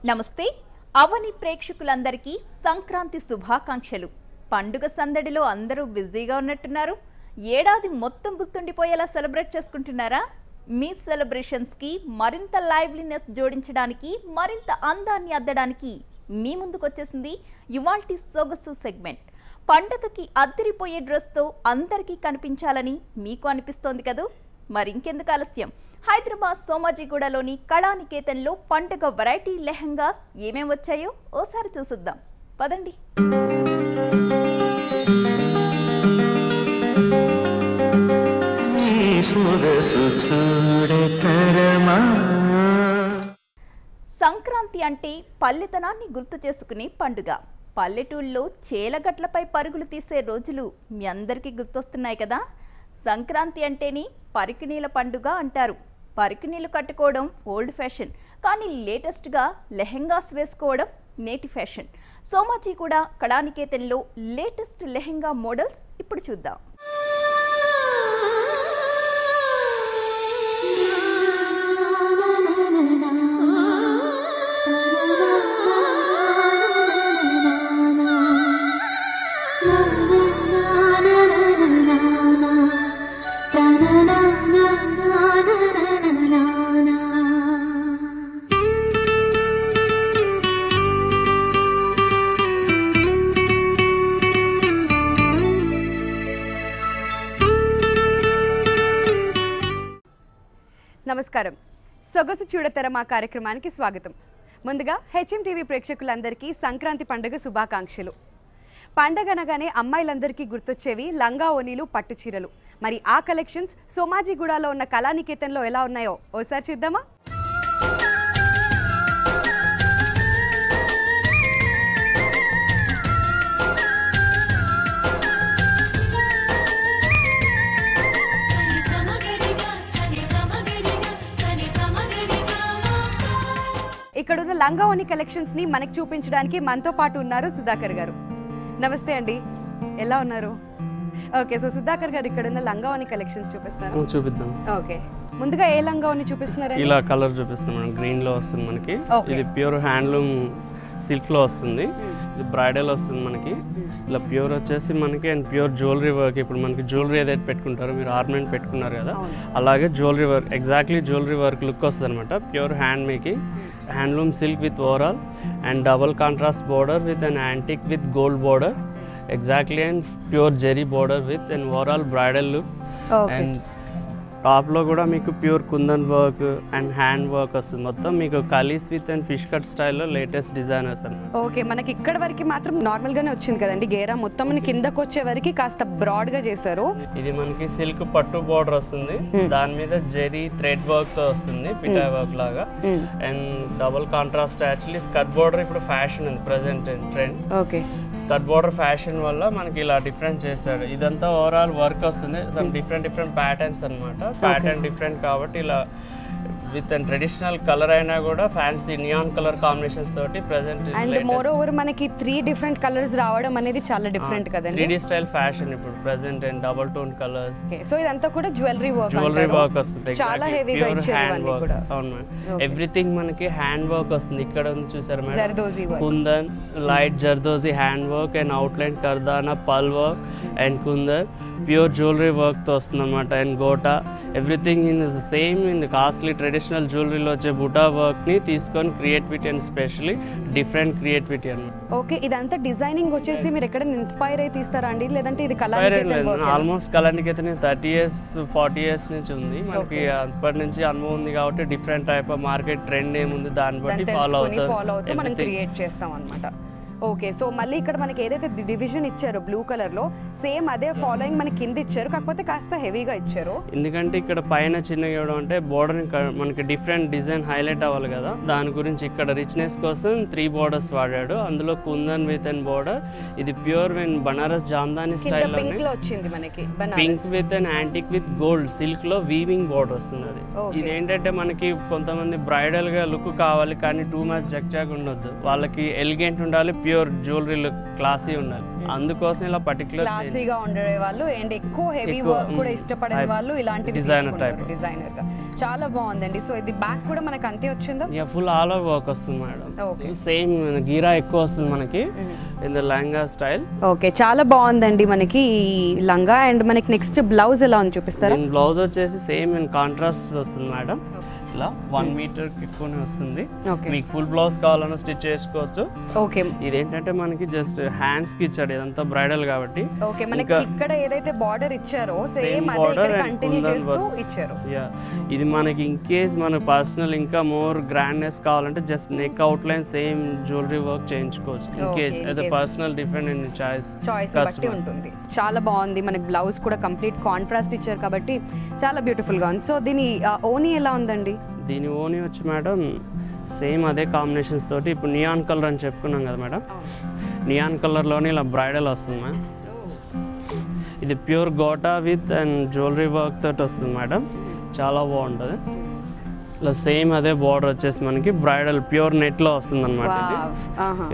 నమస్తే అవని ప్రేక్షకులందరికీ సంక్రాంతి శుభాకాంక్షలు. పండుగ సందడిలో అందరూ బిజీగా ఉన్నట్టున్నారు. ఏడాది మొత్తం గుర్తుండిపోయేలా సెలబ్రేట్ చేసుకుంటున్నారా? మీ సెలబ్రేషన్స్ కి మరింత లైవ్లీనెస్ జోడించడానికి, మరింత అందాన్ని అద్దడానికి మీ ముందుకు వచ్చేసింది ఇవాల్టి సొగసు సెగ్మెంట్. పండగకి అద్దరిపోయే డ్రెస్తో అందరికీ కనిపించాలని మీకు అనిపిస్తోంది కదూ? మరి ఇంకెందుకు ఆలస్యం? హైదరాబాద్ సోమాజిగూడలోని కళానికేతన్లో పండుగ వెరైటీ లెహంగాస్ ఏమేం వచ్చాయో ఓసారి చూసిద్దాం పదండి. సంక్రాంతి అంటే పల్లెతనాన్ని గుర్తు చేసుకునే పండుగ. పల్లెటూళ్ళలో చేలగట్లపై పరుగులు తీసే రోజులు మీ అందరికీ గుర్తొస్తున్నాయి కదా. సంక్రాంతి అంటేనే పరికిణీల పండుగ అంటారు. పరికిణీలు కట్టుకోవడం ఓల్డ్ ఫ్యాషన్, కానీ లేటెస్ట్గా లెహెంగాస్ వేసుకోవడం నేటి ఫ్యాషన్. సోమాజిగూడ కళానికేతన్లో లేటెస్ట్ లెహెంగా మోడల్స్ ఇప్పుడు చూద్దాం. నమస్కారం. సొగసు చూడతర మా కార్యక్రమానికి స్వాగతం. ముందుగా హెచ్ఎంటీవీ ప్రేక్షకులందరికీ సంక్రాంతి పండుగ శుభాకాంక్షలు. పండగ అనగానే అమ్మాయిలందరికీ గుర్తొచ్చేవి లంగా ఓనీలు, పట్టు చీరలు. మరి ఆ కలెక్షన్స్ సోమాజిగూడలో ఉన్న కళానికేతన్లో ఎలా ఉన్నాయో ఓసారి చూద్దామా? ఇక్కడున్న లంగా ఓని కలెక్షన్స్ ని మనకి చూపించడానికి మనతో పాటు ఉన్నారు సుధాకర్ గారు. నమస్తే అండి, ఎలా ఉన్నారు? ఓకే, సో సుధాకర్ గారు ఇక్కడున్న లంగా ఓని కలెక్షన్స్ చూపిద్దాం. ఓకే, ముందుగా ఏ లంగా ఓని చూపిస్తున్నారు? ఇలా కలర్ చూపిస్తున్నాం. గ్రీన్ లో వస్తుంది మనకి. ఇది ప్యూర్ హ్యాండ్లూమ్ సిల్క్ లో వస్తుంది. ఇది బ్రైడల్ వస్తుంది మనకి. ఇలా ప్యూర్ వచ్చేసి మనకి అండ్ ప్యూర్ జ్యువెలరీ వర్క్. ఇప్పుడు మనకి జ్యువెలరీ ఏదైతే పెట్టుకుంటారో, మీరు ఆర్నమెంట్ పెట్టుకున్నారు కదా, అలాగే jewellery work, exactly jewellery work look వస్తుంది అనమాట. Pure hand making, handloom silk with overall and double contrast border with an antique with gold border, exactly and pure zari border with and overall bridal look. And టాప్లో కూడా మీకు pure kundan work and hand work వస్తుంది. మొత్తం మీకు కలీస్ with and fish cut స్టైల్లో latest designers అన్నమాట. Okay, మనకి ఇక్కడ వరకు మాత్రం నార్మల్ గానే వచ్చింది కదండి గేరా. మొత్తం కిందకు వచ్చే వరకు కాస్త బ్రాడ్ గా చేశారు. ఇది మనకి సిల్క్ పట్టు బోర్డర్ వస్తుంది, దాని మీద జెరీ థ్రెడ్ వర్క్ తో వస్తుంది, పిటా వర్క్ లాగా. And double contrast actually skirt border ఇప్పుడు ఫ్యాషన్ ఉంది, present trend. Okay, skirt border fashion వల్ల మనకి ఇలా డిఫరెంట్ చేశాడు. ఇదంతా ఓవరాల్ వర్క్ వస్తుంది, సమ్ డిఫరెంట్ ప్యాటర్న్స్ అనమాట. ప్యాటర్న్ డిఫరెంట్ కాబట్టి ఇలా విత్ అండ్ ట్రెడిషనల్ కలర్ అయినా కూడా ఫ్యాన్సీ నియాన్ కలర్ కాంబినేషన్స్ తోటి ప్రెజెంట్. అండ్ మోర్ ఓవర్ మనకి 3 డిఫరెంట్ కలర్స్ రావడం అనేది చాలా డిఫరెంట్ కదండి. 3D స్టైల్ ఫ్యాషన్ ఇప్పుడు present and double tone colours. So ఇదంతా కూడా జ్యువెలరీ వర్క్ వస్తుంది, చాలా హెవీగా ఇచ్చారు కూడా. అవును మేడం, ఎవ్రీథింగ్ మనకి హ్యాండ్ వర్క్ వస్తుంది. ఇక్కడ ఉంది చూసారు madam, zardozi work, Kundan light zardozi hand work and outline kardana pearl work and Kundan pure jewellery work తో వస్తుంది అనమాట. And gota everything in same in costly traditional జ్యువెలరీలో వచ్చే బుటా వర్క్ ని తీసుకొని creativity and specially different creativity అన్నమాట. ఓకే, ఇదంతా డిజైనింగ్ వచ్చేసి మీరు ఎక్కడ ఇన్స్పైర్ అయి తీస్తారా అండి, లేదంటే ఇది Kalaniketan? Almost Kalaniketan 30 years 40 years నుంచి ఉంది మనకి. అప్పటి నుంచి అనుభవం ఉంది కాబట్టి different type of market trend ఏముంది దాన్ని బట్టి ఫాలో అవుతూ మనం క్రియేట్ చేస్తాం అన్నమాట. ఓకే, సో మళ్ళీ ఇక్కడ మనకి ఏదైతే డివిజన్ ఇచ్చారో బ్లూ కలర్ లో, సేమ్ అదే ఫాలోయింగ్ మనకి కింద ఇచ్చారు, కాకపోతే కాస్త హెవీగా ఇచ్చారు. ఎందుకంటే ఇక్కడ పైన చిన్నగా ఇవ్వడం అంటే బోర్డర్ మనకి డిఫరెంట్ డిజైన్ హైలైట్ అవ్వాలి కదా, దాని గురించి ఇక్కడ రిచ్నెస్ కోసం 3 borders వాడాడు. అందులో కుందన్ విత్ అండ్ బోర్డర్. ఇది ప్యూర్ బనారస్ జామ్దాని స్టైల్ లో వచ్చింది మనకి, pink with and antique with gold silk లో వీవింగ్ బోర్డర్ వస్తుంది. అది ఇది ఏంటంటే మనకి కొంతమంది బ్రైడల్ గా లుక్ కావాలి కానీ టూ మచ్ జగ్ ఉండొద్దు, వాళ్ళకి ఎలిగెంట్ ఉండాలి, ప్యూర్ జ్యువెలరీ లుక్ క్లాసీ ఉండాలి. అందుకోసం ఇలా పర్టికులర్ క్లాసీగా ఉండే వాళ్ళు అండ్ ఎక్కువ హెవీ వర్క్ కూడా ఇష్టపడే వాళ్ళు ఇలాంటి డిజైనర్ గా చాలా బాగుందండి. సో ఇది బ్యాక్ కూడా మనకి అంతే వచ్చిందా? ఫుల్ ఆల్ ఓవర్ వర్క్ వస్తుంది మేడం. సేమ్ గీరా ఎక్కువ వస్తుంది మనకి in the lehenga style. Okay, చాలా బాగుందండి మనకి ఈ లంగా. అండ్ మనకి నెక్స్ట్ బ్లౌజ్ ఎలా ఉంది చూపిస్తారా? బ్లౌజ్ వచ్చేసి సేమ్ ఇన్ కాంట్రాస్ట్ వస్తుంది మేడం. ఇలా 1 మీటర్ ఎక్కువనే వస్తుంది. మీకు ఫుల్ బ్లౌజ్ కావాలన్నా స్టిచ్ చేసుకోవచ్చు. ఓకే, ఇదేంటంటే మనకి జస్ట్ హ్యాండ్స్ కి ఇచ్చాడు, ఇదంతా బ్రైడల్ కాబట్టి. ఓకే, మనకి ఇక్కడ ఏదైతే బార్డర్ ఇచ్చారో సేమ్ అదే ఇక్కడ కంటిన్యూ చేస్తూ ఇచ్చారు. ఇది మనకి ఇన్ కేస్ మన పర్సనల్ ఇంకా మోర్ గ్రాండ్నెస్ కావాలంటే just neck out line same jewellery work చేయించుకోవచ్చు. ఇన్ కేస్ అది పర్సనల్ డిఫరెంట్ ఇన్ చాయిస్ బట్టి ఉంటుంది. చాలా బాగుంది. మనకి బ్లౌజ్ కూడా కంప్లీట్ కాంట్రాస్ట్ ఇచ్చారు కాబట్టి చాలా బ్యూటిఫుల్ గా ఉంది. సో దీని ఓనీ ఎలా ఉందండి? దీని ఓనీ వచ్చి మేడం సేమ్ అదే కాంబినేషన్స్ తోటి ఇప్పుడు నియాన్ కలర్ అని చెప్పుకున్నాం కదా మేడం, నియాన్ కలర్లోనే ఇలా బ్రైడల్ వస్తుంది మ్యామ్. ఇది pure gota with and jewellery work తోటి వస్తుంది మేడం, చాలా బాగుంటుంది. ఇలా సేమ్ అదే బార్డర్ వచ్చేసి మనకి బ్రైడల్ ప్యూర్ నెట్లో వస్తుంది అనమాట.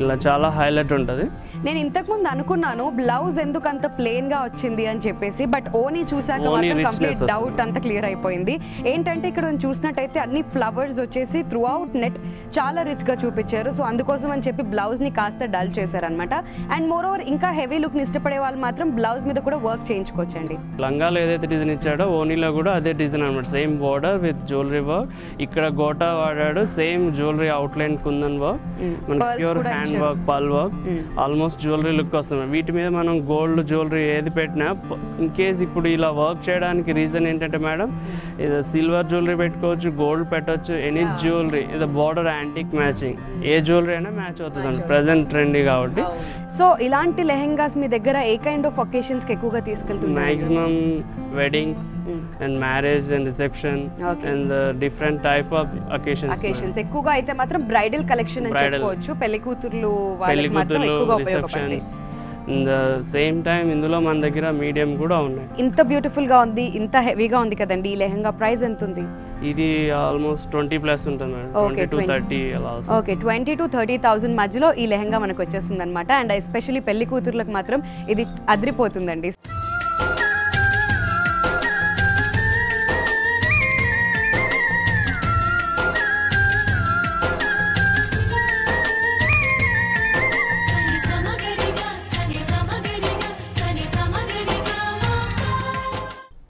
ఇలా చాలా హైలైట్ ఉంటుంది. నేను ఇంతకుముందు అనుకున్నాను బ్లౌజ్ ఎందుకు అంత ప్లెయిన్ గా వచ్చింది అని చెప్పేసి, బట్ ఓనీ చూసాక కంప్లీట్ డౌట్ అంతా క్లియర్ అయిపోయింది. ఏంటంటే ఇక్కడ చూసినట్టయితే అన్ని ఫ్లవర్స్ వచ్చేసి త్రూ అవుట్ నెట్ చాలా రిచ్ గా చూపించారు. సో అందుకోసం అని చెప్పి బ్లౌజ్ ని కాస్త డల్ చేశారనమాట. అండ్ మోర్ ఓవర్ ఇంకా హెవీ లుక్ ని ఇష్టపడే వాళ్ళు మాత్రం బ్లౌజ్ మీద కూడా వర్క్ చేయించుకోవచ్చండి. లంగాలో ఏదైతే డిజైన్ ఇచ్చాడో ఓనీలో కూడా అదే డిజైన్ అనమాట, same border with jewellery work. ఇక్కడ గోటా వాడాడు, same jewellery outline kundan work, మనకి pure hand work, pearl work, almost jewellery look వస్తుంది. వీటి మీద మనం గోల్డ్ జ్యువెలరీ ఏది పెట్టినా ఇన్ కేస్ ఇప్పుడు ఇలా వర్క్ చేయడానికి రీజన్ ఏంటంటే మేడం, ఇది సిల్వర్ జ్యువెలరీ పెట్టుకోవచ్చు, గోల్డ్ పెట్టవచ్చు, ఎనీ జ్యువెలరీ. ఇది బార్డర్ యాంటిక్ మ్యాచింగ్, ఏ జ్యువెలరీ అయినా మ్యాచ్ అవుతుంది అండి ప్రెసెంట్ ట్రెండీ కాబట్టి. సో ఇలాంటి లెహెంగాస్ మీ దగ్గర ఏ కైండ్ ఆఫ్ ఒకేషన్స్ కి ఎక్కువగా తీసుకెళ్తున్నారు? Maximum weddings and marriage and reception and different type of occasions. ఎక్కువగా అయితే మాత్రం బ్రైడల్ కలెక్షన్ అని చెప్పుకోవచ్చు. పెళ్లి కూతుర్లు వాళ్ళకి మాత్రం ఎక్కువగా ఉపయోగపడతాయి. సేమ్ టైం ఇందులో మన దగ్గర మీడియం కూడా ఉన్నాయి. ఇంత బ్యూటిఫుల్ గా ఉంది, ఇంత హెవీగా ఉంది కదండి. ఈ లెహంగా ప్రైస్ ఎంత ఉంది? ఇది ఆల్మోస్ట్ 20+ ఉంటుంది మేడం. 20 to 30 అలా వస్తుంది. ఓకే, 20,000 to 30,000 మధ్యలో ఈ లెహంగా మనకు వచ్చేస్తుంది అనమాట. అండ్ ఎస్పెషల్లీ పెళ్లి కూతుర్లకు మాత్రం ఇది అదిరిపోతుందండి.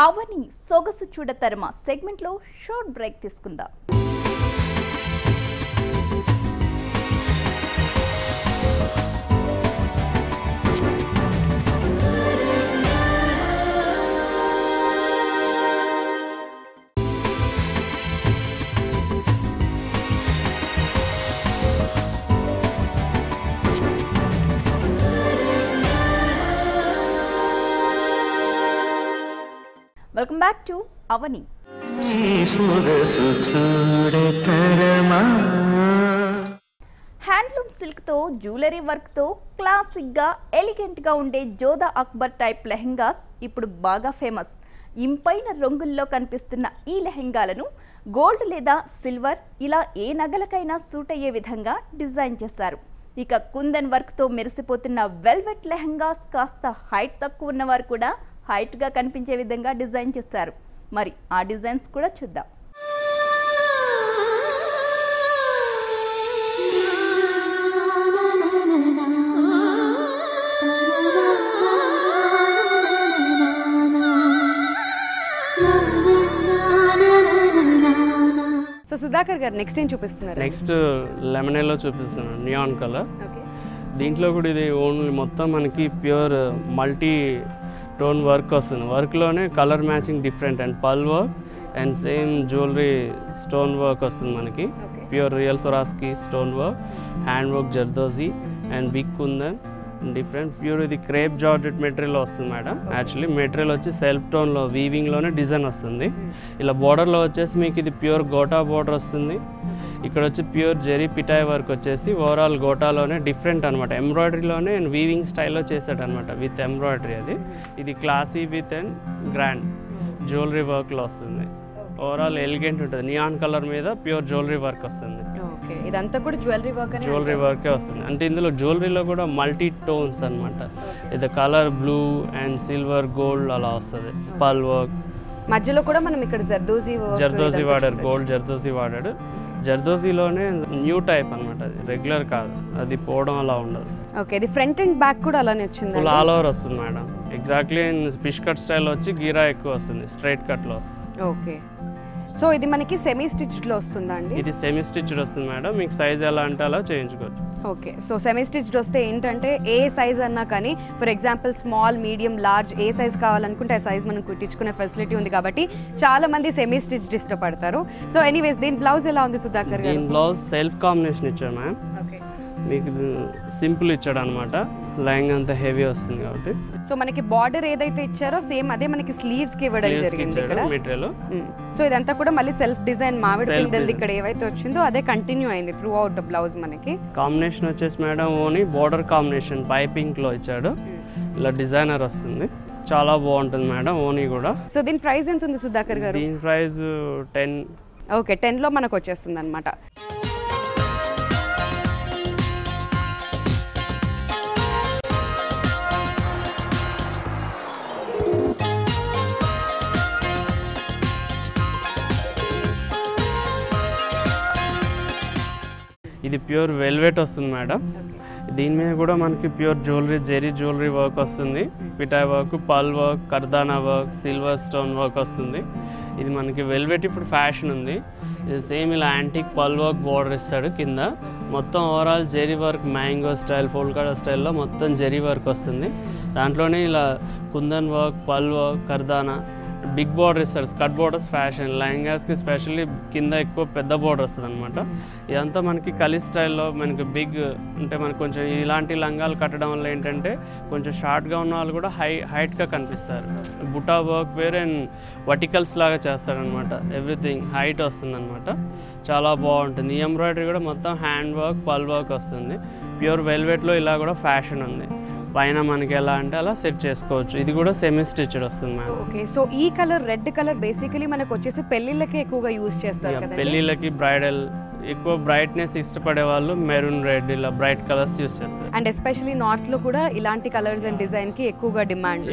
అవని సొగసు చూడతరమా సెగ్మెంట్లో షార్ట్ బ్రేక్ తీసుకుందాం. Welcome back to Avani. Handloom సిల్క్తో జ్యువెలరీ వర్క్తో క్లాసిక్గా ఎలిగెంట్గా ఉండే జోధా అక్బర్ టైప్ లెహెంగాస్ ఇప్పుడు బాగా ఫేమస్. ఇంపైన రంగుల్లో కనిపిస్తున్న ఈ లెహెంగాలను గోల్డ్ లేదా సిల్వర్ ఇలా ఏ నగలకైనా సూట్ అయ్యే విధంగా డిజైన్ చేశారు. ఇక కుందన్ వర్క్తో మెరిసిపోతున్న వెల్వెట్ లెహెంగాస్ కాస్త హైట్ తక్కువ ఉన్నవారు కూడా హైట్గా కనిపించే విధంగా డిజైన్ చేశారు. మరి ఆ డిజైన్స్ కూడా చూద్దాం. సో సుధాకర్ గారు నెక్స్ట్ ఏం చూపిస్తున్నారు? నెక్స్ట్ లెమనెల్లో చూపిస్తున్నాను, నియాన్ కలర్. దీంట్లో కూడా ఇది ఓన్లీ మొత్తం మనకి ప్యూర్ మల్టీ టోన్ వర్క్ వస్తుంది. వర్క్లోనే colour matching different and pearl work and same jewellery stone work వస్తుంది మనకి. Pure real Swarovski stone work, hand work zardozi and big Kundan different pure. ఇది క్రేప్ జార్జెట్ మెటీరియల్ వస్తుంది మేడం. యాక్చువల్లీ మెటీరియల్ వచ్చి self టోన్లో వీవింగ్లోనే design వస్తుంది. ఇలా బార్డర్లో వచ్చేసి మీకు ఇది ప్యూర్ గోటా బార్డర్ వస్తుంది. ఇక్కడ వచ్చి ప్యూర్ జెరీ పిటాయ్ వర్క్ వచ్చేసి ఓవరాల్ గోటాలోనే డిఫరెంట్ అనమాట. ఎంబ్రాయిడరీలోనే అండ్ వీవింగ్ స్టైల్లో చేస్తాడు అనమాట విత్ ఎంబ్రాయిడరీ. అది ఇది classy with and grand jewellery వర్క్లో వస్తుంది. ఓవరాల్ ఎలిగెంట్ ఉంటుంది. నియాన్ కలర్ మీద ప్యూర్ జ్యువెలరీ వర్క్ వస్తుంది. ఓకే, ఇదంతా కూడా జ్యువెలరీ వర్క్ అని జ్యువెలరీ వర్కే వస్తుంది. అంటే ఇందులో జ్యువెలరీలో కూడా మల్టీ టోన్స్ అనమాట. ఇది colour blue and silver gold అలా వస్తుంది. పల్ వర్క్ మధ్యలో కూడా మనం ఇక్కడ జర్దోజీ వాడారు, గోల్డ్ జర్దోజీ వాడాడు. జర్దోజీలోనే న్యూ టైప్ అనమాట, అది రెగ్యులర్ కాదు, అది పోవడం అలా ఉండదు. ఓకే, ఇది ఫ్రంట్ అండ్ బ్యాక్ కూడా అలానే వచ్చింది. ఫుల్ ఆల్ ఓవర్ వస్తుంది madam. Exactly fish cut style వచ్చి గీరా ఎక్కువ వస్తుంది, స్ట్రైట్ కట్లో వస్తుంది. ఓకే, సో ఇది మనకి సెమీ స్టిచ్డ్లో వస్తుందా అండి? ఇది సెమీ స్టిచ్డ్ వస్తుంది మేడం. మీకు సైజ్ ఎలా అంటే అలా చేయించుకోవచ్చు. ఓకే, సో సెమీ స్టిచ్డ్ వస్తే ఏంటంటే ఏ సైజ్ అన్నా కానీ, for example small, medium, large A size కావాలనుకుంటే ఆ సైజ్ మనం కుట్టించుకునే ఫెసిలిటీ ఉంది కాబట్టి చాలా మంది సెమీ స్టిచ్డ్ ఇష్టపడతారు. సో ఎనీవేస్ దీని బ్లౌజ్ ఎలా ఉంది సుధాకర్ గారు? దీని బ్లౌజ్ సెల్ఫ్ కాంబినేషన్ ఇచ్చాడు మ్యామ్. ఓకే, మీకు సింపుల్ ఇచ్చాడు అనమాట. లైంగ్ అంతా హెవీ వస్తుంది కాబట్టి. సో మనకి బార్డర్ ఏదైతే ఇచ్చారో సేమ్ అదే మనకి స్లీవ్స్ కి ఇవ్వడం జరిగింది ఇక్కడ మెటీరియల్. సో ఇదంతా కూడా మళ్ళీ సెల్ఫ్ డిజైన్ మామిడి పిందెలది ఇక్కడ ఏవైతే వచ్చిందో అదే కంటిన్యూ అయింది త్రూ అవుట్ ద బ్లౌజ్. మనకి కాంబినేషన్ వచ్చేసి madam only border combination piping లో ఇచ్చాడు. ఇలా డిజైనర్ వస్తుంది, చాలా బాగుంటుంది మేడం ఓనీ కూడా. సో దీని ప్రైస్ ఎంత ఉంది సుధాకర్ గారు? దీని ప్రైస్ 10. ఓకే, 10 లో మనకు వచ్చేస్తుంది అనమాట. ఇది ప్యూర్ వెల్వెట్ వస్తుంది మేడం. దీని మీద కూడా మనకి pure jewellery, zari jewellery work వస్తుంది. పిటాయ్ వర్క్, pearl work, kardana work, silver stone work వస్తుంది. ఇది మనకి వెల్వెట్ ఇప్పుడు ఫ్యాషన్ ఉంది. ఇది సేమ్ ఇలా యాంటిక్ పల్ వర్క్ బార్డర్ ఇస్తాడు కింద. మొత్తం overall zari work, mango style, ఫోల్కాడా స్టైల్లో మొత్తం జెరీ వర్క్ వస్తుంది. దాంట్లోనే ఇలా Kundan work, pearl work, kardana, big border ఇస్తారు. స్కర్ట్ బార్డర్స్ ఫ్యాషన్, లెహంగాస్కి స్పెషల్లీ కింద ఎక్కువ పెద్ద బార్డర్ వస్తుంది అనమాట. ఇదంతా మనకి కలి స్టైల్లో మనకి బిగ్ అంటే మనకు కొంచెం ఇలాంటి లంగాలు కట్టడం వల్ల ఏంటంటే కొంచెం షార్ట్గా ఉన్న వాళ్ళు కూడా హైట్గా కనిపిస్తారు. బుటా వర్క్ వేరే అండ్ వర్టికల్స్ లాగా చేస్తాడనమాట. ఎవ్రీథింగ్ హైట్ వస్తుంది అనమాట, చాలా బాగుంటుంది. ఈ ఎంబ్రాయిడరీ కూడా మొత్తం హ్యాండ్ వర్క్, పల్ వర్క్ వస్తుంది. ప్యూర్ వెల్వెట్లో ఇలా కూడా ఫ్యాషన్ ఉంది. పైన మనకి ఎలా అంటే అలా సెట్ చేసుకోవచ్చు. ఇది కూడా సెమీ స్టిచ్డ్ వస్తుంది మేడం. ఓకే, సో ఈ కలర్ రెడ్ కలర్ బేసికలీ మనకు వచ్చేసి పెళ్ళిళ్ళకి ఎక్కువగా యూజ్ చేస్తారు కదా. పెళ్ళిళ్ళకి బ్రైడల్ ఎక్కువ బ్రైట్నెస్ ఇష్టపడే వాళ్ళు మెరూన్, రెడ్ ఇలా బ్రైట్ కలర్స్ యూస్ చేస్తారు. అండ్ ఎస్పెషల్లీ నార్త్ లో కూడా ఇలాంటి కలర్స్ అండ్ డిజైన్ కి ఎక్కువ డిమాండ్.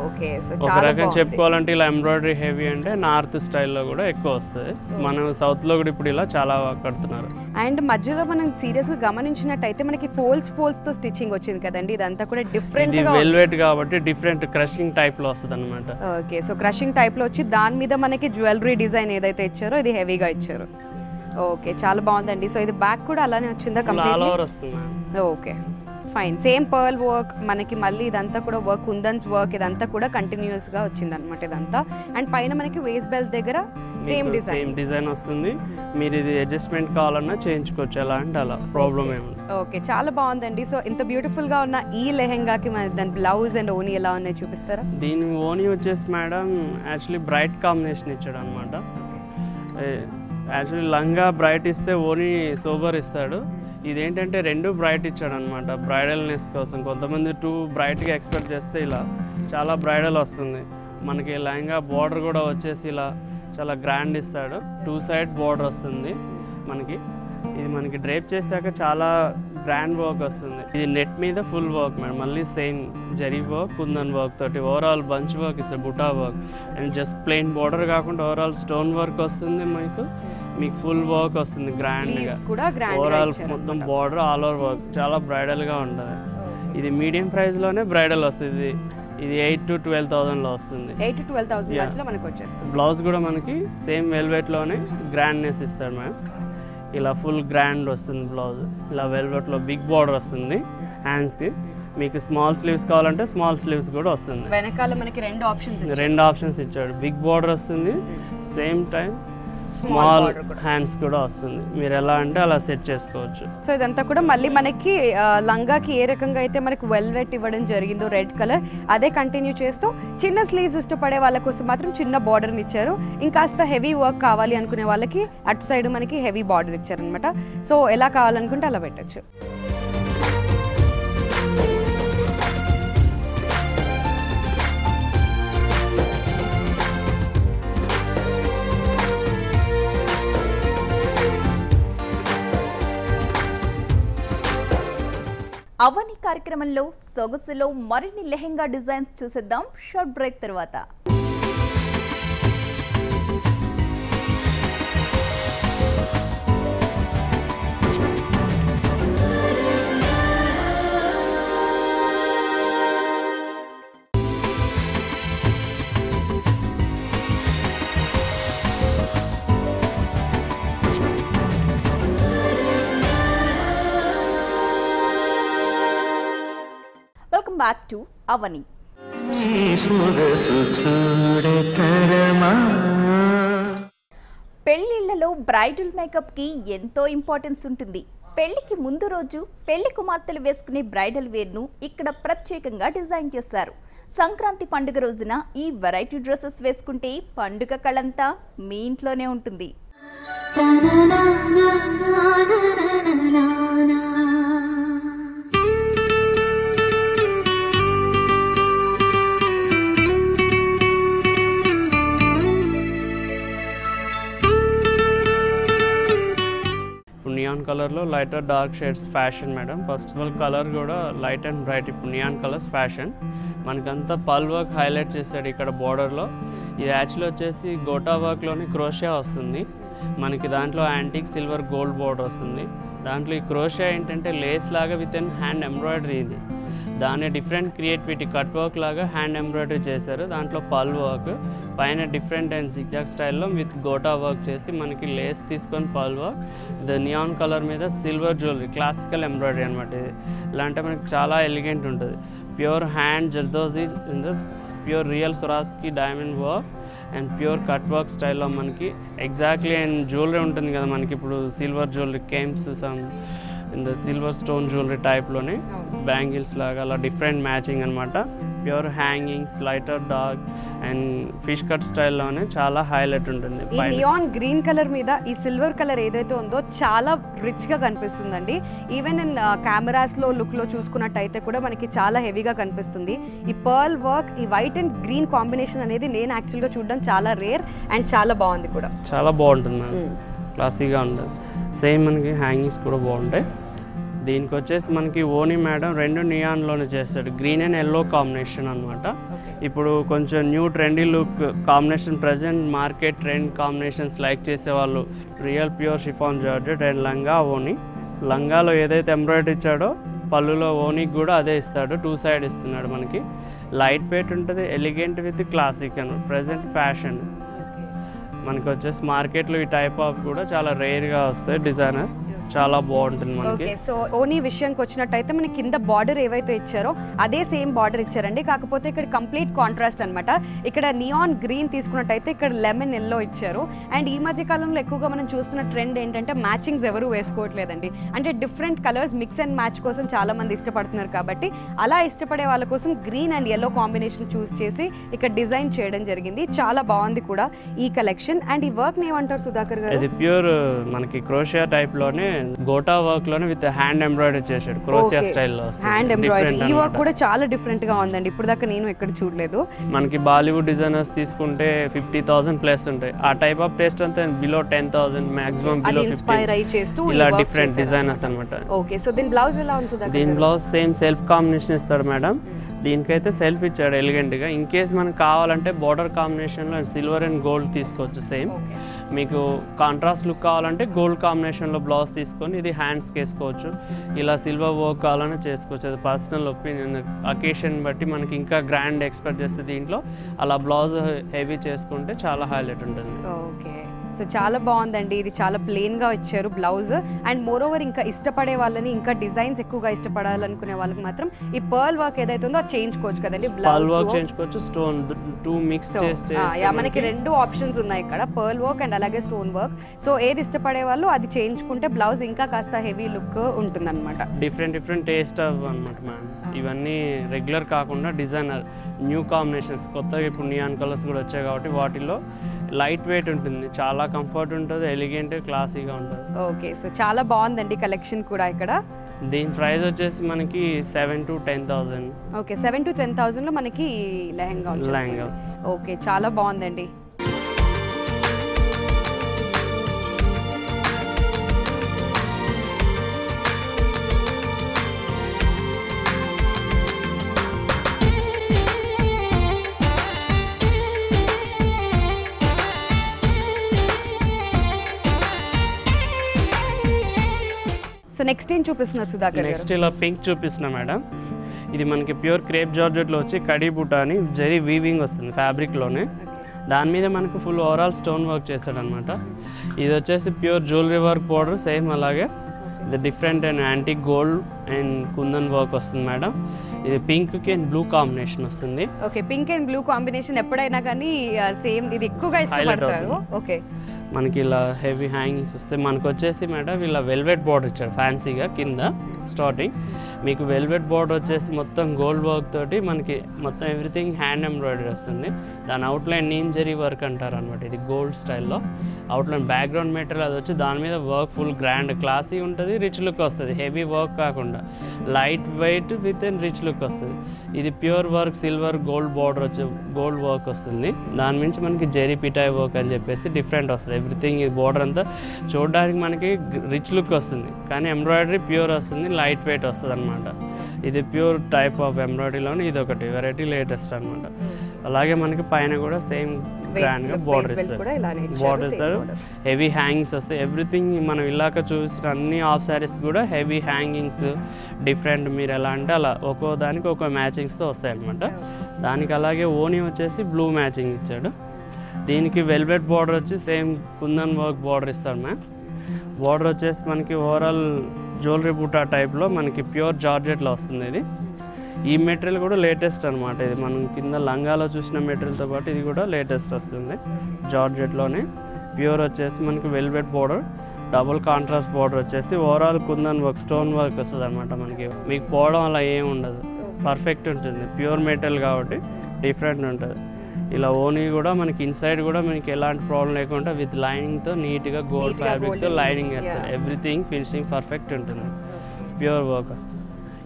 ఓకే, సో ఒక రకం చెప్పుకోవాలంటే ఇలా ఎంబ్రాయిడరీ హెవీ అంటే నార్త్ స్టైల్లో కూడా ఎక్కువ వస్తుంది. మనం సౌత్ లో కూడా ఇప్పుడు ఇలా చాలా కడుతున్నారు. అండ్ మధ్యలో మనం సీరియస్ గా గమనించినట్టయితే మనకి ఫోల్డ్స్ తో స్టిచ్చింగ్ వచ్చింది కదండి. ఇదంతా కూడా డిఫరెంట్ గా వెల్వెట్ కాబట్టి డిఫరెంట్ క్రషింగ్ టైప్ లో వస్తుంది అనమాట. ఓకే, సో క్రషింగ్ టైప్ లో వచ్చి దాని మీద మనకి జ్యువెలరీ డిజైన్ ఏదైతే ఇచ్చారో ఇది హెవీగా ఇచ్చారు. ఓకే, చాలా బాగుందండి. సో ఇది బ్యాక్ కూడా అలానే వచ్చిందా completely? Okay, fine. Same pearl work మనకి మళ్ళీ ఇదంతా కూడా వర్క్, కుందన్స్ వర్క్ ఇదంతా కూడా కంటిన్యూస్ గా వచ్చింది అనమాట ఇదంతా. అండ్ పైన మనకి వేస్ట్ బెల్ట్ దగ్గర సేమ్ డిజైన్ వస్తుంది. మీరు ఇది అడ్జస్ట్మెంట్ కావాలన్నా చేయించుకోవచ్చు, ఎలా అంటే అలా, ప్రాబ్లం ఏమి. ఓకే, చాలా బాగుందండి. సో ఇంత బ్యూటిఫుల్ గా ఉన్న ఈ లెహెంగాకి మన దాని బ్లౌజ్ అండ్ ఓనీ ఎలా ఉన్నాయి చూపిస్తారా? దీని ఓనీ వచ్చేసి మేడం యాక్చువల్లీ బ్రైట్ కాంబినేషన్ ఇచ్చాడు అనమాట. యాక్చువల్లీ లంగా బ్రైట్ ఇస్తే ఓనీ సోబర్ ఇస్తాడు. ఇదేంటంటే రెండు బ్రైట్ ఇచ్చాడు అనమాట, బ్రైడల్నెస్ కోసం. కొంతమంది టూ బ్రైట్గా ఎక్స్పెక్ట్ చేస్తే ఇలా చాలా బ్రైడల్ వస్తుంది. మనకి లెహంగా బార్డర్ కూడా వచ్చేసి ఇలా చాలా గ్రాండ్ ఇస్తాడు. 2 సైడ్ బార్డర్ వస్తుంది మనకి. ఇది మనకి డ్రేప్ చేశాక చాలా గ్రాండ్ వర్క్ వస్తుంది. ఇది నెట్ మీద ఫుల్ వర్క్ మేడం. మళ్ళీ same zari work, kundan work తోటి ఓవరాల్ బంచ్ వర్క్ ఇస్తుంది, buta work. And just plain border కాకుండా ఓవరాల్ స్టోన్ వర్క్ వస్తుంది మీకు ఫుల్ వర్క్ వస్తుంది గ్రాండ్గా. ఓవరాల్ మొత్తం బార్డర్ ఆల్ ఓవర్ వర్క్ చాలా బ్రైడల్గా ఉంటుంది. ఇది మీడియం ప్రైస్లోనే బ్రైడల్ వస్తుంది. ఇది 8,000 to 12,000లో వస్తుంది. 8,000 to 12,000 మధ్యలో మనకు వచ్చేస్తుంది. బ్లౌజ్ కూడా మనకి సేమ్ వెల్వెట్లోనే గ్రాండ్నెస్ ఇస్తాడు మ్యామ్. ఇలా ఫుల్ గ్రాండ్ వస్తుంది బ్లౌజ్. ఇలా వెల్వెట్లో బిగ్ బార్డర్ వస్తుంది హ్యాండ్స్కి. మీకు స్మాల్ స్లీవ్స్ కావాలంటే స్మాల్ స్లీవ్స్ కూడా వస్తుంది. వెనకాల మనకి రెండు ఆప్షన్స్ ఇచ్చాడు. బిగ్ బార్డర్ వస్తుంది, సేమ్ టైం స్మాల్ హ్యాండ్స్ కూడా వస్తుంది. మీరు ఎలా అంటే అలా సెట్ చేసుకోవచ్చు. సో ఇదంతా కూడా మళ్ళీ మనకి లంగాకి ఏ రకంగా అయితే మనకి వెల్వెట్ ఇవ్వడం జరిగిందో రెడ్ కలర్, అదే కంటిన్యూ చేస్తూ చిన్న స్లీవ్స్ ఇష్టపడే వాళ్ళ కోసం మాత్రం చిన్న బార్డర్ని ఇచ్చారు. ఇంకాస్త హెవీ వర్క్ కావాలి అనుకునే వాళ్ళకి అటు సైడ్ మనకి హెవీ బార్డర్ ఇచ్చారనమాట. సో ఎలా కావాలనుకుంటే అలా పెట్టచ్చు. అవని కార్యక్రమంలో సొగసులో మరిన్ని లెహెంగా డిజైన్స్ చూసేద్దాం షార్ట్ బ్రేక్ తర్వాత. Welcome back to Avani. పెళ్లిళ్లలో బ్రైడల్ మేకప్ కి ఎంతో ఇంపార్టెన్స్ ఉంటుంది. పెళ్లికి ముందు రోజు పెళ్లి కుమార్తెలు వేసుకునే బ్రైడల్ వేర్ ను ఇక్కడ ప్రత్యేకంగా డిజైన్ చేశారు. సంక్రాంతి పండుగ రోజున ఈ వెరైటీ డ్రెస్సెస్ వేసుకుంటే పండుగ కళంతా మీ ఇంట్లోనే ఉంటుంది. నియాన్ కలర్లో lighter dark shades fashion madam. First of all colour కూడా లైట్ అండ్ బ్రైట్. ఇప్పుడు నియాన్ కలర్స్ ఫ్యాషన్. మనకంతా పల్ వర్క్ హైలైట్ చేస్తాడు ఇక్కడ బోర్డర్లో. ఇది యాక్చువల్లీ వచ్చేసి గోటా వర్క్లోని క్రోషియా వస్తుంది మనకి. దాంట్లో యాంటిక్ సిల్వర్ గోల్డ్ బోర్డర్ వస్తుంది. దాంట్లో ఈ క్రోషియా ఏంటంటే లేస్ లాగా విత్ ఇన్ హ్యాండ్ ఎంబ్రాయిడరీ. ఇది దాన్ని డిఫరెంట్ క్రియేటివిటీ కట్ వర్క్ లాగా హ్యాండ్ ఎంబ్రాయిడరీ చేశారు. దాంట్లో పల్ వర్క్ పైన డిఫరెంట్ అండ్ జిగ్జాగ్ స్టైల్లో విత్ గోటా వర్క్ చేసి మనకి లేస్ తీసుకొని pearl work the neon colour మీద సిల్వర్ జ్యువెలరీ క్లాసికల్ ఎంబ్రాయిడరీ అనమాట. ఇది ఇలా అంటే మనకి చాలా ఎలిగెంట్ ఉంటుంది. Pure hand zardozi in the pure real Swarovski diamond work and pure cut work స్టైల్లో మనకి ఎగ్జాక్ట్లీ. అండ్ జ్యువెలరీ ఉంటుంది కదా మనకి ఇప్పుడు silver jewellery కేమ్స్ some in the silver stone jewellery టైప్లోనే బ్యాంగిల్స్ లాగా అలా డిఫరెంట్ మ్యాచింగ్ అనమాట. Pure hangings lighter dark and fish cut స్టైల్లోనే చాలా హైలైట్ ఉంటుంది. ఈ నియాన్ గ్రీన్ కలర్ మీద ఈ సిల్వర్ కలర్ ఏదైతే ఉందో చాలా రిచ్గా కనిపిస్తుందండి. ఈవెన్ ఇన్ కెమెరాస్లో లుక్లో చూసుకున్నట్టయితే కూడా మనకి చాలా హెవీగా కనిపిస్తుంది. ఈ పర్ల్ వర్క్ ఈ వైట్ అండ్ గ్రీన్ కాంబినేషన్ అనేది నేను యాక్చువల్గా చూడడం చాలా రేర్ అండ్ చాలా బాగుంది కూడా. చాలా బాగుంటుంది మేడం. క్లాసీగా ఉంటుంది. సేమ్ మనకి హ్యాంగింగ్స్ కూడా బాగుంటాయి. దీనికి వచ్చేసి మనకి ఓని మేడం రెండు నియాన్లోనే చేస్తాడు. గ్రీన్ అండ్ ఎల్లో కాంబినేషన్ అనమాట. ఇప్పుడు కొంచెం new trendy look combination present market trend combinations like చేసేవాళ్ళు real pure chiffon georgette and లంగా ఓని. లంగాలో ఏదైతే ఎంబ్రాయిడరీ ఇచ్చాడో పళ్ళులో ఓనికి కూడా అదే ఇస్తాడు. 2 సైడ్ ఇస్తున్నాడు మనకి. లైట్ వెయిట్ ఉంటుంది, ఎలిగెంట్ విత్ క్లాసిక్ అని ప్రజెంట్ ఫ్యాషన్. మనకి వచ్చేసి మార్కెట్లో ఈ టైప్ ఆఫ్ కూడా చాలా రేర్గా వస్తాయి డిజైనర్స్. చాలా బాగుంటుంది మనకి. సో ఓనీ విషయానికి వచ్చినట్టయితే మనకి కింద బార్డర్ ఏవైతే ఇచ్చారో అదే సేమ్ బార్డర్ ఇచ్చారండి. కాకపోతే ఇక్కడ కంప్లీట్ కాంట్రాస్ట్ అనమాట. ఇక్కడ నియాన్ గ్రీన్ తీసుకున్నట్టయితే ఇక్కడ లెమన్ ఎల్లో ఇచ్చారు. అండ్ ఈ మధ్య కాలంలో ఎక్కువగా మనం చూస్తున్న ట్రెండ్ ఏంటంటే మ్యాచింగ్స్ ఎవరు వేసుకోవట్లేదండి. అంటే different colours mix and match కోసం చాలా మంది ఇష్టపడుతున్నారు. కాబట్టి అలా ఇష్టపడే వాళ్ళ కోసం గ్రీన్ అండ్ ఎల్లో కాంబినేషన్ చూస్ చేసి ఇక్కడ డిజైన్ చేయడం జరిగింది. చాలా బాగుంది కూడా ఈ కలెక్షన్. అండ్ ఈ వర్క్ ఏమంటారు సుధాకర్ గారు? ఇది ప్యూర్ మనకి క్రోషియా టైప్ లోనే గోటా వర్క్ లోనే విత్ హ్యాండ్ ఎంబ్రాయిడరీ చేశాడు. క్రోషియా స్టైల్లో హ్యాండ్ ఎంబ్రాయిడరీ. ఈ వర్క్ కూడా చాలా డిఫరెంట్ గా ఉందండి. ఇప్పుడు దాకా నేను ఎక్కడ చూడలేదు. మనకి బాలీవుడ్ డిజైనర్స్ తీసుకుంటే 50,000 ప్లస్ ఉంటాయి. ఆ టైప్ ఆఫ్ టేస్ట్ అంతా బిలో 10,000 మాక్సిమం బిలో 15 ఇలా డిఫరెంట్ డిజైనర్స్ అనమాట. ఓకే. సో దీని బ్లౌజ్ ఎలా ఉంది సుధాకర్? దీని బ్లౌజ్ సేమ్ సెల్ఫ్ కాంబినేషన్ ఇస్తాడు మేడం. దీనికైతే సెల్ఫ్ ఇచ్చాడు ఎలిగెంట్ గా. ఇన్ కేస్ మనకు కావాలంటే బార్డర్ కాంబినేషన్ లో సిల్వర్ అండ్ గోల్డ్ తీసుకోవచ్చు. సేమ్ మీకు కాంట్రాస్ట్ లుక్ కావాలంటే గోల్డ్ కాంబినేషన్ లో బ్లౌజ్ తీసుకొని ఇది హ్యాండ్స్కి వేసుకోవచ్చు. ఇలా సిల్వర్ వర్క్ కావాలని చేసుకోవచ్చు. అది పర్సనల్ ఒపీనియన్. అకేషన్ బట్టి మనకి ఇంకా గ్రాండ్ ఎక్స్పెక్ట్ చేస్తే దీంట్లో అలా బ్లౌజ్ హెవీ చేసుకుంటే చాలా హైలైట్ ఉంటుంది. ఓకే. సో చాలా బాగుందండి. ఇది చాలా ప్లెయిన్గా ఇచ్చారు బ్లౌజ్. అండ్ మోర్ ఓవర్ ఇంకా ఇష్టపడే వాళ్ళని ఇంకా డిజైన్స్ ఎక్కువగా ఇష్టపడాలనుకునే వాళ్ళకి మాత్రం ఈ పర్ల్ వర్క్ ఏదైతే ఉందో అది చేయించుకోవచ్చు కదండి. పర్ల్ వర్క్ చేయించుకోవచ్చు, స్టోన్ 2 మిక్స్ చేస్తే మనకి 2 ఆప్షన్స్ ఉన్నాయి ఇక్కడ, పర్ల్ వర్క్ అండ్ అలాగే స్టోన్ వర్క్. సో ఏది ఇష్టపడే వాళ్ళు అది చేయించుకుంటే బ్లౌజ్ ఇంకా కాస్త హెవీ లుక్ ఉంటుంది అనమాట. డిఫరెంట్ టేస్ట్ అనమాట మ్యామ్. ఇవన్నీ రెగ్యులర్ కాకుండా డిజైనర్ న్యూ కాంబినేషన్స్ కొత్తగా ఇప్పుడు నియాన్ కలర్స్ కూడా వచ్చాయి కాబట్టి వాటిలో లైట్ వెయిట్ ఉంటుంది, చాలా కంఫర్ట్ ఉంటుంది, ఎలిగెంట్ క్లాసీగా ఉంటుంది. ఓకే. సో చాలా బాగుందండి కలెక్షన్ కూడా ఇక్కడ. దీని ప్రైస్ వచ్చేసి మనకి 7,000 to 10,000. ఓకే. 7,000 to 10,000 మనకి లెహంగా. ఓకే. చాలా బాగుందండి. సో నెక్స్ట్ ఏం చూపిస్తున్నారు సుధాకర్ గారు? నెక్స్ట్ ఇలా పింక్ చూపిస్తున్నా మేడం. ఇది మనకి ప్యూర్ క్రేప్ జార్జెట్లో వచ్చి కడీ బుటా అని జరీ వీవింగ్ వస్తుంది ఫ్యాబ్రిక్లోనే. దాని మీద మనకు ఫుల్ ఓవరాల్ స్టోన్ వర్క్ చేస్తాడనమాట. ఇది వచ్చేసి pure jewellery work powder, same అలాగే ఇది different and antique gold and kundan work వస్తుంది మేడం. ఇది పింక్కి అండ్ బ్లూ కాంబినేషన్ వస్తుంది. Okay, pink and blue combination ఎప్పుడైనా కానీ సేమ్ ఇది ఎక్కువగా ఇష్టపడతారు. ఓకే, మనకి ఇలా హెవీ హ్యాంగింగ్స్ వస్తాయి. మనకు వచ్చేసి మేడం ఇలా వెల్వెట్ బార్డర్ ఇచ్చాడు ఫ్యాన్సీగా కింద స్టార్టింగ్. మీకు వెల్వెట్ బార్డర్ వచ్చేసి మొత్తం గోల్డ్ వర్క్ తోటి మనకి మొత్తం ఎవ్రీథింగ్ హ్యాండ్ ఎంబ్రాయిడరీ వస్తుంది. దాని అవుట్లైన్ నీమ్ జరీ వర్క్ అంటారు అనమాట. ఇది గోల్డ్ స్టైల్లో అవుట్లైన్ బ్యాక్గ్రౌండ్ మెటీరియల్ అది వచ్చి దాని మీద వర్క్ ఫుల్ గ్రాండ్ క్లాసీ ఉంటుంది, రిచ్ లుక్ వస్తుంది. హెవీ వర్క్ కాకుండా light weight with and rich look వస్తుంది. ఇది pure work silver gold border వచ్చి గోల్డ్ వర్క్ వస్తుంది. దాని నుంచి మనకి జెరీ పిటాయ్ వర్క్ అని చెప్పేసి డిఫరెంట్ వస్తుంది. ఎవ్రీథింగ్ ఈ బార్డర్ అంతా చూడడానికి మనకి రిచ్ లుక్ వస్తుంది, కానీ ఎంబ్రాయిడరీ ప్యూర్ వస్తుంది, లైట్ వెయిట్ వస్తుంది అనమాట. ఇది ప్యూర్ టైప్ ఆఫ్ ఎంబ్రాయిడరీలోనే ఇది ఒకటి వెరైటీ లేటెస్ట్ అనమాట. అలాగే మనకి పైన కూడా సేమ్ గ్రాండ్గా బార్డర్ ఇస్తారు. బార్డర్ ఇస్తారు, హెవీ హ్యాంగింగ్స్ వస్తాయి. ఎవ్రీథింగ్ మనం ఇలాక చూసిన అన్ని ఆఫ్ శారీస్ కూడా హెవీ హ్యాంగింగ్స్ డిఫరెంట్. మీరు ఎలా అంటే అలా ఒక్కో దానికి ఒక్కో మ్యాచింగ్స్తో వస్తాయి అనమాట. దానికి అలాగే ఓనీ వచ్చేసి బ్లూ మ్యాచింగ్ ఇచ్చాడు. దీనికి వెల్వెట్ బార్డర్ వచ్చి సేమ్ కుందన్ వర్క్ బార్డర్ ఇస్తాడు మ్యామ్. బార్డర్ వచ్చేసి మనకి ఓవరాల్ జ్యువెలరీ బూటా టైప్లో మనకి ప్యూర్ జార్జెట్లో వస్తుంది. ఇది ఈ మెటీరియల్ కూడా లేటెస్ట్ అనమాట. ఇది మనం కింద లంగాలో చూసిన మెటీరియల్తో పాటు ఇది కూడా లేటెస్ట్ వస్తుంది. జార్జెట్లోనే ప్యూర్ వచ్చేసి మనకి velvet border, double contrast border వచ్చేసి overall Kundan work stone work వస్తుంది అనమాట. మనకి మీకు పోవడం అలా ఏం ఉండదు, పర్ఫెక్ట్ ఉంటుంది. ప్యూర్ మెటీరియల్ కాబట్టి డిఫరెంట్ ఉంటుంది. ఇలా ఓనీ కూడా మనకి ఇన్సైడ్ కూడా మనకి ఎలాంటి ప్రాబ్లం లేకుండా విత్ లైనింగ్తో నీట్గా గోల్డ్ ఫ్యాబ్రిక్తో లైనింగ్ వేస్తారు. ఎవ్రీథింగ్ ఫినిషింగ్ పర్ఫెక్ట్ ఉంటుంది, ప్యూర్ వర్క్ వస్తుంది.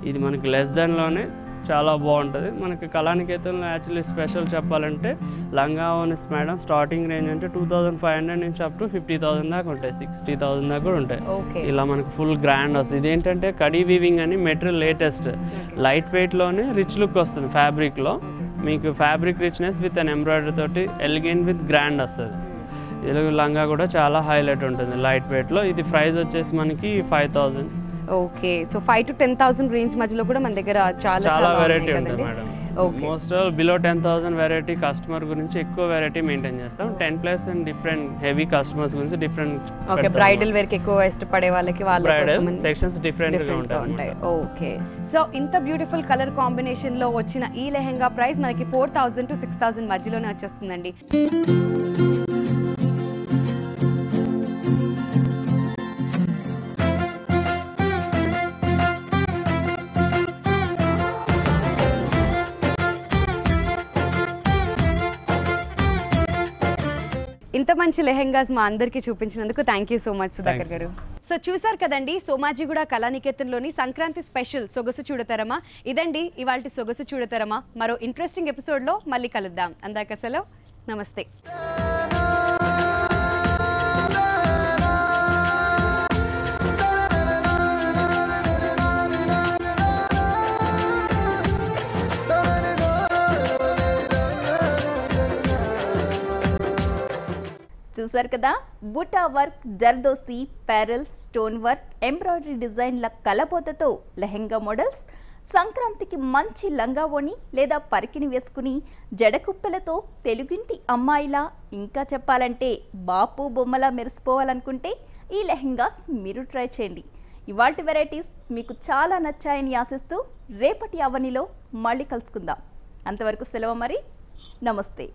ఇది మనకి లెస్ దాన్లోనే చాలా బాగుంటుంది. మనకి కళానికేతన్లో యాక్చువల్లీ స్పెషల్ చెప్పాలంటే లంగా ఓనీస్ మేడం స్టార్టింగ్ రేంజ్ అంటే 2500 నుంచి అప్ టు 50,000 దాకా ఉంటాయి, 60,000 దాకా కూడా ఉంటాయి. ఇలా మనకి ఫుల్ గ్రాండ్ వస్తుంది. ఇదేంటంటే కడీ వీవింగ్ అని మెటీరియల్ లేటెస్ట్, లైట్ వెయిట్లోనే రిచ్ లుక్ వస్తుంది ఫ్యాబ్రిక్లో. మీకు fabric richness with an embroidery తోటి ఎలిగెంట్ విత్ గ్రాండ్ వస్తుంది. ఇది లంగా కూడా చాలా హైలైట్ ఉంటుంది లైట్ వెయిట్లో. ఇది ప్రైస్ వచ్చేసి మనకి 5,000. ఓకే, సో 5,000 to 10,000 రేంజ్ మధ్యలో కూడా మన దగ్గర చాలా వెరైటీ ఉంటుంది madam. Most below 10,000 variety customer గురించి ఎక్కువ వెరైటీ మెయింటైన్ చేస్తాం. 10+ అండ్ డిఫరెంట్ హెవీ కస్టమర్స్ గురించి డిఫరెంట్. ఓకే, బ్రైడల్ వేర్ కి ఎక్కువ ఇష్టపడే వాళ్ళకి వాళ్ళ సెక్షన్స్ డిఫరెంట్ గా ఉంటాయి. ఓకే, సో ఇంత బ్యూటిఫుల్ కలర్ కాంబినేషన్ లో వచ్చిన ఈ లెహంగా ప్రైస్ మనకి 4,000 to 6,000 మధ్యలోనే వచ్చేస్తుందండి. ఇంత మంచి లెహెంగాస్ మా అందరికీ చూపించినందుకు thank you so much Sudhakar గారు. సో చూసారు కదండి, సోమాజిగూడ కళానికేతన్లోని సంక్రాంతి స్పెషల్ సొగసు చూడతరమా. ఇదండి ఇవాల్టి సొగసు చూడతరమా. మరో ఇంట్రెస్టింగ్ ఎపిసోడ్లో మళ్ళీ కలుద్దాం. అందాక సెలవు, నమస్తే. చూసారు కదా, buta work, zardosi, pearl, stone work, embroidery డిజైన్ల కలబోతతో లెహెంగా మోడల్స్. సంక్రాంతికి మంచి లంగా ఓణి లేదా పరికిణి వేసుకుని జడకుప్పెలతో తెలుగింటి అమ్మాయిలా, ఇంకా చెప్పాలంటే బాపు బొమ్మలా మెరిసిపోవాలనుకుంటే ఈ లెహెంగాస్ మీరు ట్రై చేయండి. ఇవాల్టి వెరైటీస్ మీకు చాలా నచ్చాయని ఆశిస్తూ రేపటి అవనిలో మళ్ళీ కలుసుకుందాం. అంతవరకు సెలవు మరి, నమస్తే.